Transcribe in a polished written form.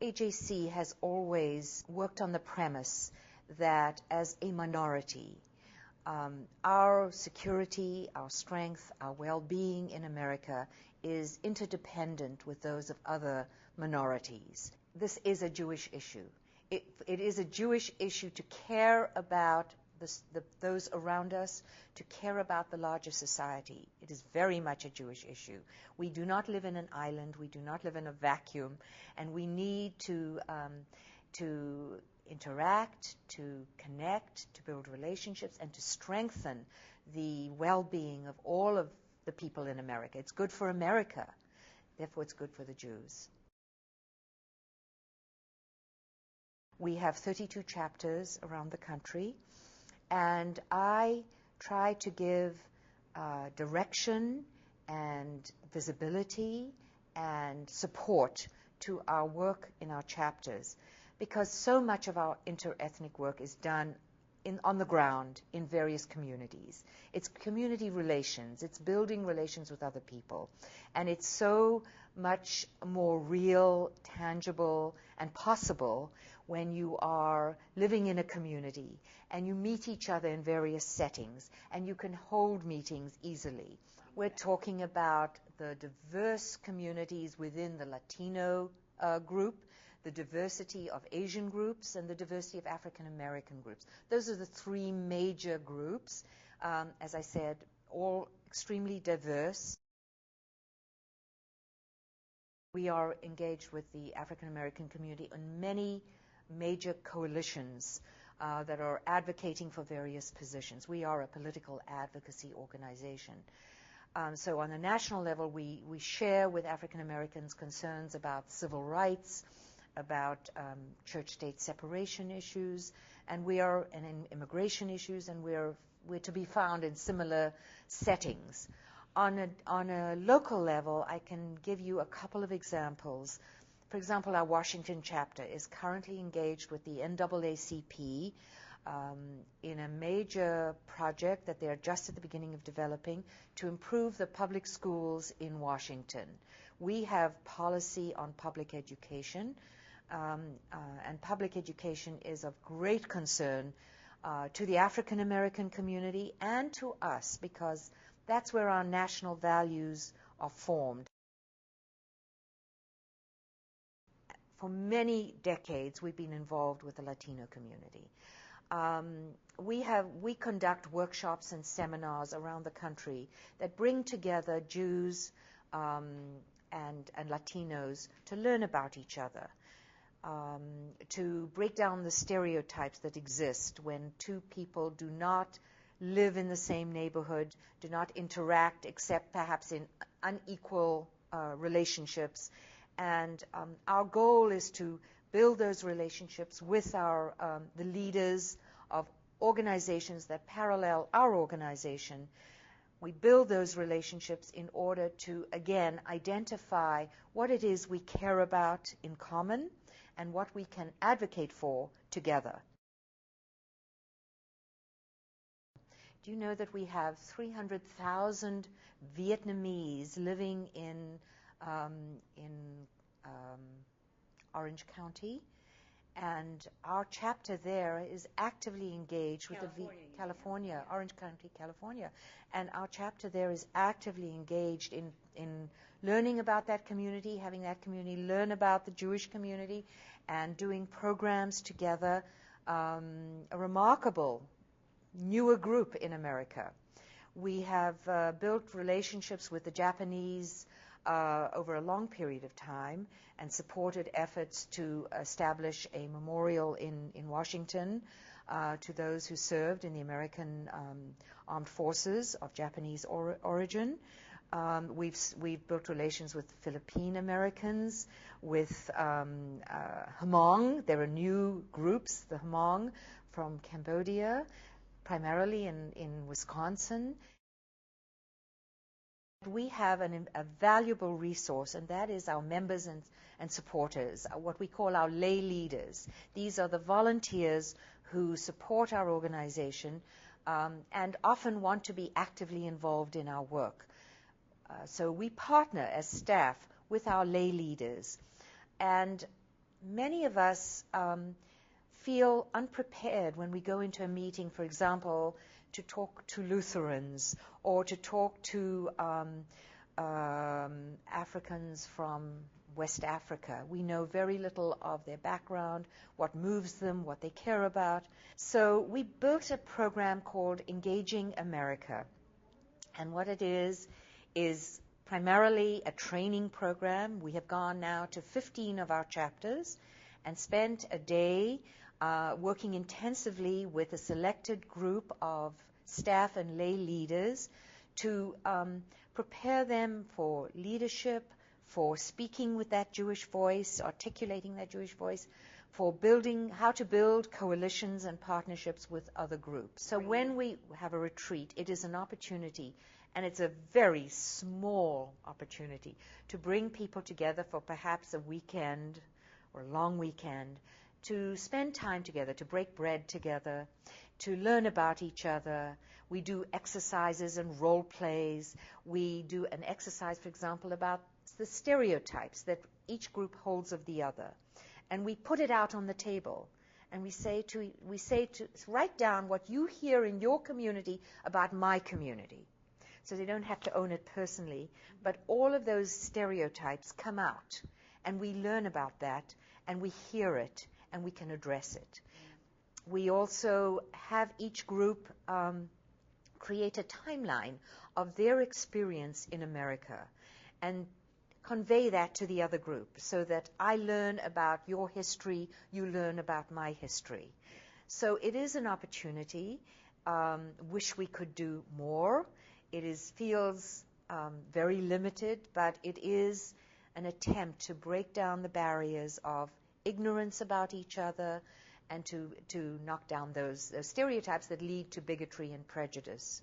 AJC has always worked on the premise that as a minority, our security, our strength, our well-being in America is interdependent with those of other minorities. This is a Jewish issue. It is a Jewish issue to care about those around us, to care about the larger society. It is very much a Jewish issue. We do not live in an island. We do not live in a vacuum. And we need to interact, to connect, to build relationships, and to strengthen the well-being of all of the people in America. It's good for America. Therefore, it's good for the Jews. We have 32 chapters around the country, and I try to give direction and visibility and support to our work in our chapters, because so much of our interethnic work is done on the ground in various communities. It's community relations. It's building relations with other people. And it's so much more real, tangible, and possible when you are living in a community and you meet each other in various settings and you can hold meetings easily. We're talking about the diverse communities within the Latino group, the diversity of Asian groups, and the diversity of African American groups. Those are the three major groups, as I said, all extremely diverse. We are engaged with the African American community on many major coalitions that are advocating for various positions. We are a political advocacy organization. So on a national level, we share with African Americans concerns about civil rights, about church-state separation issues, and in immigration issues, and we're to be found in similar settings. On a local level, I can give you a couple of examples. For example, our Washington chapter is currently engaged with the NAACP in a major project that they're just at the beginning of developing to improve the public schools in Washington. We have policy on public education, and public education is of great concern to the African American community and to us, because that's where our national values are formed. For many decades, we've been involved with the Latino community. We conduct workshops and seminars around the country that bring together Jews and Latinos to learn about each other, to break down the stereotypes that exist when two people do not live in the same neighborhood, do not interact except perhaps in unequal relationships. And our goal is to build those relationships with the leaders of organizations that parallel our organization. We build those relationships in order to, again, identify what it is we care about in common and what we can advocate for together. Do you know that we have 300,000 Vietnamese living in Orange County? And our chapter there is actively engaged with California, Orange County, California. And our chapter there is actively engaged in learning about that community, having that community learn about the Jewish community, and doing programs together. A remarkable newer group in America. We have built relationships with the Japanese over a long period of time and supported efforts to establish a memorial in Washington to those who served in the American armed forces of Japanese origin. We've built relations with Philippine Americans, with Hmong. There are new groups, the Hmong from Cambodia, primarily in Wisconsin. We have a valuable resource, and that is our members and supporters, what we call our lay leaders. These are the volunteers who support our organization and often want to be actively involved in our work. So we partner as staff with our lay leaders. And many of us feel unprepared when we go into a meeting, for example, to talk to Lutherans or to talk to Africans from West Africa. We know very little of their background, what moves them, what they care about. So we built a program called Engaging America. And what it is primarily a training program. We have gone now to 15 of our chapters and spent a day working intensively with a selected group of staff and lay leaders to prepare them for leadership, for speaking with that Jewish voice, articulating that Jewish voice, for how to build coalitions and partnerships with other groups. So when we have a retreat, it is an opportunity, and it's a very small opportunity, to bring people together for perhaps a weekend or a long weekend, to spend time together, to break bread together, to learn about each other. We do exercises and role plays. We do an exercise, for example, about the stereotypes that each group holds of the other. And we put it out on the table. And we say to write down what you hear in your community about my community. So they don't have to own it personally. But all of those stereotypes come out. And we learn about that. And we hear it. And we can address it. We also have each group create a timeline of their experience in America and convey that to the other group so that I learn about your history, you learn about my history. So it is an opportunity. Wish we could do more. It feels very limited, but it is an attempt to break down the barriers of ignorance about each other and to knock down those stereotypes that lead to bigotry and prejudice.